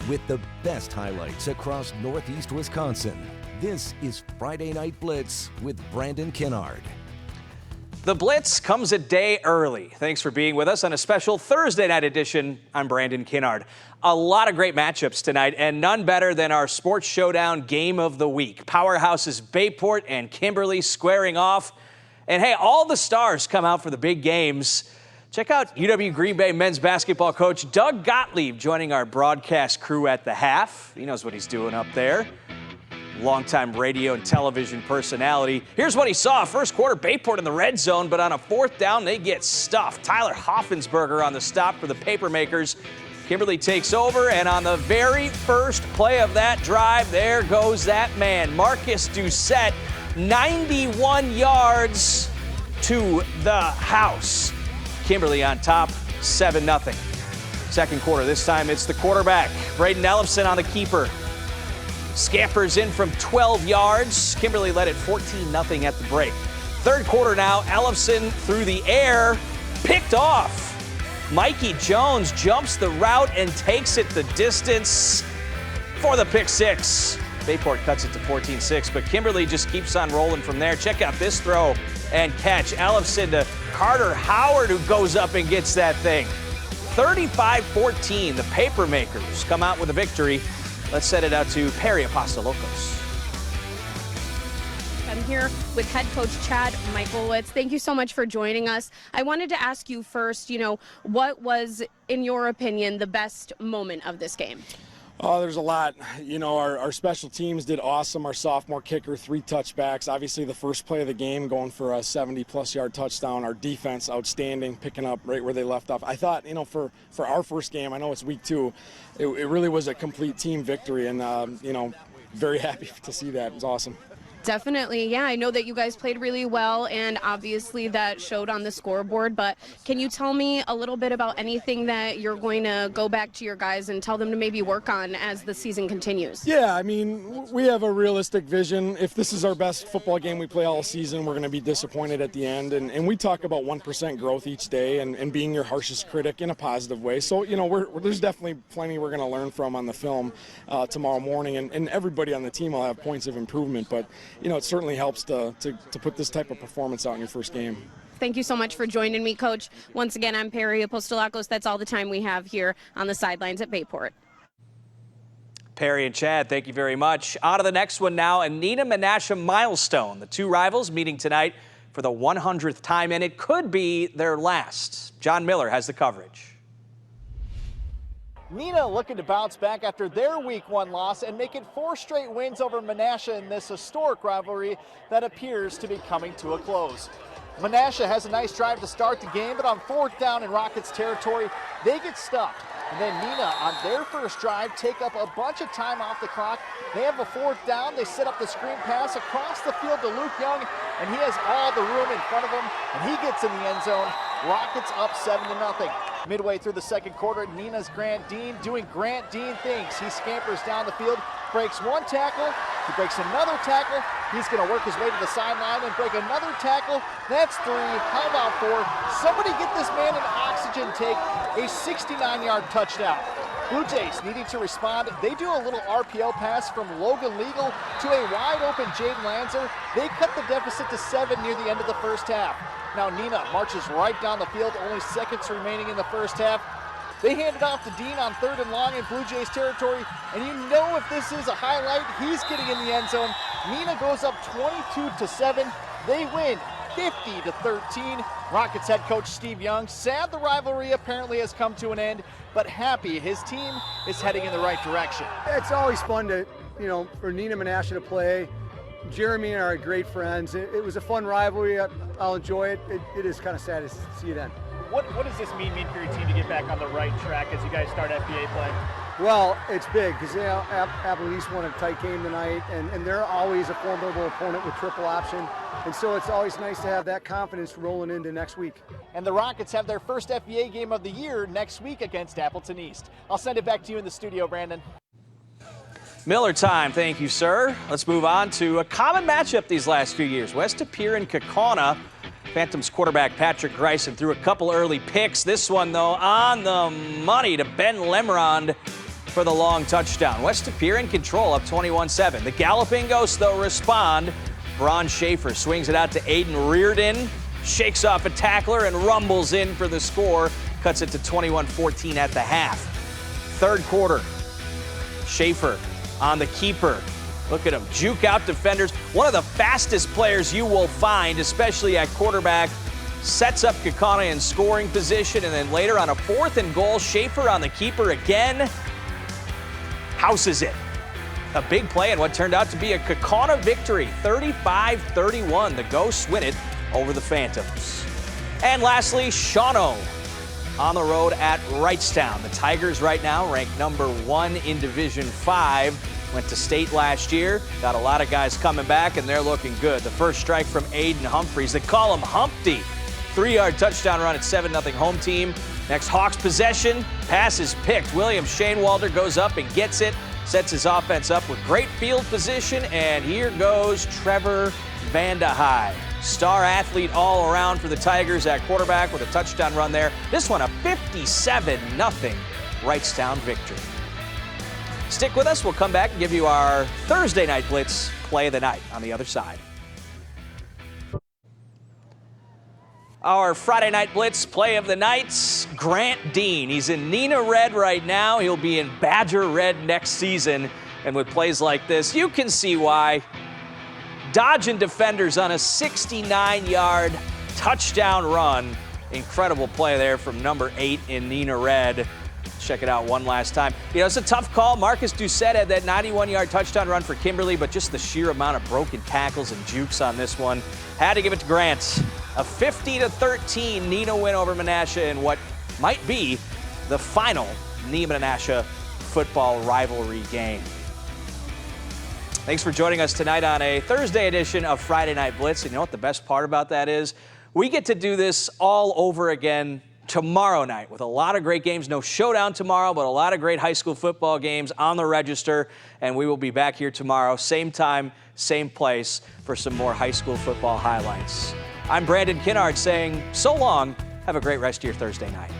with the best highlights across Northeast Wisconsin. This is Friday Night Blitz with Brandon Kinnard. The Blitz comes a day early. Thanks for being with us on a special Thursday night edition. I'm Brandon Kinnard. A lot of great matchups tonight, and none better than our Sports Showdown Game of the Week. Powerhouses Bayport and Kimberly squaring off. And hey, all the stars come out for the big games. Check out UW Green Bay men's basketball coach Doug Gottlieb joining our broadcast crew at the half. He knows what he's doing up there. Longtime radio and television personality. Here's what he saw. First quarter, Bayport in the red zone, but on a fourth down, they get stuffed. Tyler Hoffensberger on the stop for the Papermakers. Kimberly takes over, and on the very first play of that drive, there goes that man, Marcus Doucette, 91 yards to the house. Kimberly on top, 7-0. Second quarter, this time it's the quarterback, Braden Ellefson on the keeper. Scampers in from 12 yards. Kimberly led it 14-0 at the break. Third quarter now, Ellefson through the air, picked off. Mikey Jones jumps the route and takes it the distance for the pick six. Bayport cuts it to 14-6, but Kimberly just keeps on rolling from there. Check out this throw and catch. Ellefson to Carter Howard, who goes up and gets that thing. 35-14, the Papermakers come out with a victory. Let's set it out to Perry Apostolokos. I'm here with head coach Chad Michaelwitz. Thank you so much for joining us. I wanted to ask you first, what was, in your opinion, the best moment of this game? Oh, there's a lot. Our special teams did awesome. Our sophomore kicker, 3 touchbacks. Obviously, the first play of the game going for a 70-plus yard touchdown. Our defense, outstanding, picking up right where they left off. I thought, for our first game, I know it's week 2, it really was a complete team victory, and, very happy to see that. It was awesome. Definitely, yeah. I know that you guys played really well, and obviously that showed on the scoreboard, but can you tell me a little bit about anything that you're going to go back to your guys and tell them to maybe work on as the season continues? Yeah, we have a realistic vision. If this is our best football game we play all season, we're going to be disappointed at the end, and we talk about 1% growth each day and being your harshest critic in a positive way. So, there's definitely plenty we're going to learn from on the film tomorrow morning, and everybody on the team will have points of improvement, but it certainly helps to put this type of performance out in your first game. Thank you so much for joining me, Coach. Once again, I'm Perry Apostolakos. That's all the time we have here on the sidelines at Bayport. Perry and Chad, thank you very much. On to the next one now, a Neenah Menasha milestone. The two rivals meeting tonight for the 100th time, and it could be their last. John Miller has the coverage. Neenah looking to bounce back after their week 1 loss and make it 4 straight wins over Menasha in this historic rivalry that appears to be coming to a close. Menasha has a nice drive to start the game, but on 4th down in Rockets territory, they get stuffed. And then Neenah, on their first drive, take up a bunch of time off the clock. They have a 4th down. They set up the screen pass across the field to Luke Young, and he has all the room in front of him, and he gets in the end zone. Rockets up 7-0. Midway through the second quarter, Neenah's Grant Dean doing Grant Dean things. He scampers down the field, breaks 1 tackle, he breaks another tackle. He's going to work his way to the sideline and break another tackle. That's 3. How about 4? Somebody get this man an oxygen tank. A 69-yard touchdown. Blue Jays needing to respond. They do a little RPO pass from Logan Legal to a wide-open Jaden Lanzer. They cut the deficit to 7 near the end of the first half. Now Neenah marches right down the field, only seconds remaining in the first half. They hand it off to Dean on 3rd and long in Blue Jays territory, and if this is a highlight, he's getting in the end zone. Neenah goes up 22-7. They win 50-13. Rockets head coach Steve Young sad the rivalry apparently has come to an end, but happy his team is heading in the right direction. It's always fun to, for Neenah Menasha to play. Jeremy and I are great friends. It was a fun rivalry. I'll enjoy it. It is kind of sad to see it end. What does this mean for your team to get back on the right track as you guys start FBA play? Well, it's big because Apple East won a tight game tonight, and they're always a formidable opponent with triple option. And so it's always nice to have that confidence rolling into next week. And the Rockets have their first FBA game of the year next week against Appleton East. I'll send it back to you in the studio, Brandon. Miller time, thank you, sir. Let's move on to a common matchup these last few years. West Appear and Kaukauna. Phantoms quarterback Patrick Greisen threw a couple early picks. This one, though, on the money to Ben Lemrond. for the long touchdown. West Appear in control, up 21-7. The Galloping Ghosts, though, respond. Braun Schaefer swings it out to Aiden Reardon, shakes off a tackler and rumbles in for the score. Cuts it to 21-14 at the half. Third quarter, Schaefer on the keeper. Look at him, juke out defenders. One of the fastest players you will find, especially at quarterback. Sets up Kaukauna in scoring position, and then later on a 4th and goal, Schaefer on the keeper again. Houses it. A big play and what turned out to be a Kaukauna victory, 35-31. The Ghosts win it over the Phantoms. And lastly, Shawano on the road at Wrightstown. The Tigers right now ranked number 1 in Division 5. Went to state last year. Got a lot of guys coming back, and they're looking good. The first strike from Aiden Humphreys. They call him Humpty. 3-yard touchdown run at 7-0 home team. Next Hawks possession. Pass is picked. William Shainwalder goes up and gets it. Sets his offense up with great field position. And here goes Trevor Vandehei. Star athlete all around for the Tigers at quarterback with a touchdown run there. This one a 57-0 Wrightstown victory. Stick with us. We'll come back and give you our Thursday Night Blitz play of the night on the other side. Our Friday Night Blitz play of the night, Grant Dean. He's in Neenah Red right now. He'll be in Badger Red next season. And with plays like this, you can see why. Dodging defenders on a 69-yard touchdown run. Incredible play there from number 8 in Neenah Red. Check it out one last time. You know, it's a tough call. Marcus Doucette had that 91-yard touchdown run for Kimberly, but just the sheer amount of broken tackles and jukes on this one. Had to give it to Grant. A 50-13 Neenah win over Menasha in what might be the final Neenah-Menasha football rivalry game. Thanks for joining us tonight on a Thursday edition of Friday Night Blitz. And you know what the best part about that is? We get to do this all over again tomorrow night with a lot of great games. No showdown tomorrow, but a lot of great high school football games on the register. And we will be back here tomorrow, same time, same place, for some more high school football highlights. I'm Brandon Kinnard saying so long. Have a great rest of your Thursday night.